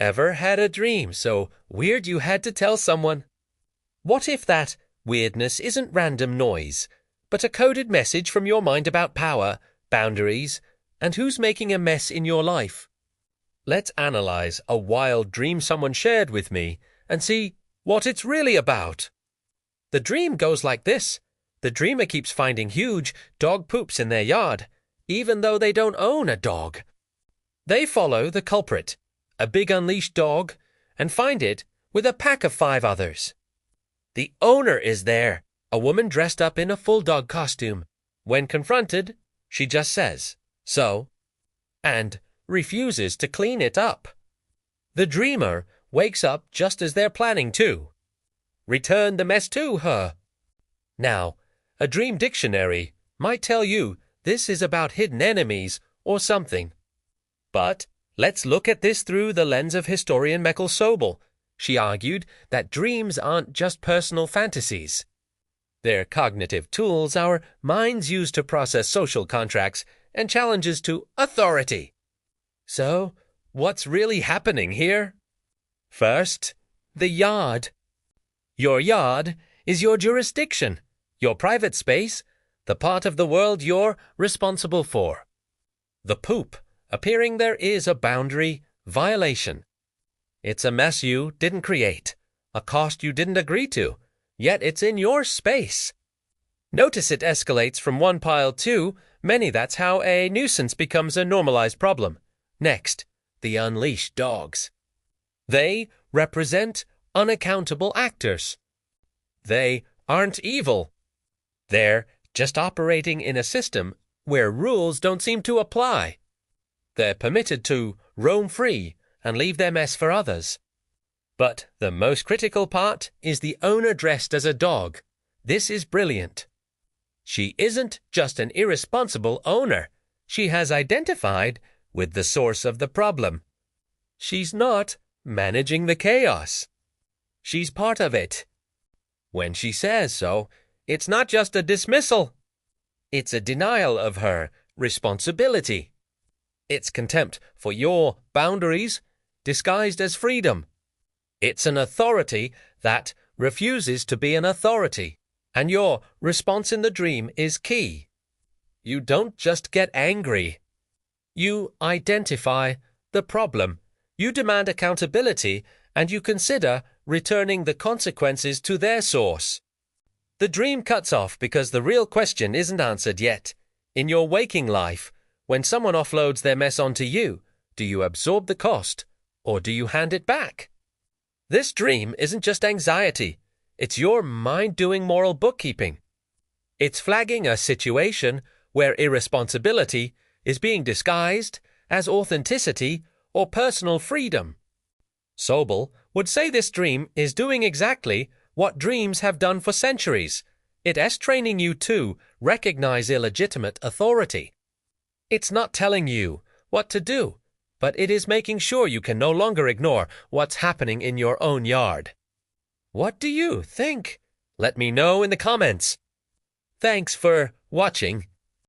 Ever had a dream so weird you had to tell someone? What if that weirdness isn't random noise, but a coded message from your mind about power, boundaries, and who's making a mess in your life? Let's analyze a wild dream someone shared with me and see what it's really about. The dream goes like this. The dreamer keeps finding huge dog poops in their yard, even though they don't own a dog. They follow the culprit, a big unleashed dog, and find it with a pack of 5 others. The owner is there, a woman dressed up in a full dog costume. When confronted, she just says, "So," and refuses to clean it up. The dreamer wakes up just as they're planning to. Return the mess to her. Now, a dream dictionary might tell you this is about hidden enemies or something. But let's look at this through the lens of historian Meckel Sobel. She argued that dreams aren't just personal fantasies. They're cognitive tools our minds use to process social contracts and challenges to authority. So, what's really happening here? First, the yard. Your yard is your jurisdiction, your private space, the part of the world you're responsible for. The poop appearing there is a boundary violation. It's a mess you didn't create, a cost you didn't agree to, yet it's in your space. Notice it escalates from one pile to many. That's how a nuisance becomes a normalized problem. Next, the unleashed dogs. They represent unaccountable actors. They aren't evil. They're just operating in a system where rules don't seem to apply. They're permitted to roam free and leave their mess for others. But the most critical part is the owner dressed as a dog. This is brilliant. She isn't just an irresponsible owner. She has identified with the source of the problem. She's not managing the chaos. She's part of it. When she says so, it's not just a dismissal. It's a denial of her responsibility. It's contempt for your boundaries disguised as freedom. It's an authority that refuses to be an authority. And your response in the dream is key. You don't just get angry. You identify the problem. You demand accountability, and you consider returning the consequences to their source. The dream cuts off because the real question isn't answered yet. In your waking life, when someone offloads their mess onto you, do you absorb the cost, or do you hand it back? This dream isn't just anxiety. It's your mind doing moral bookkeeping. It's flagging a situation where irresponsibility is being disguised as authenticity or personal freedom. Sobel would say this dream is doing exactly what dreams have done for centuries. It's training you to recognize illegitimate authority. It's not telling you what to do, but it is making sure you can no longer ignore what's happening in your own yard. What do you think? Let me know in the comments. Thanks for watching.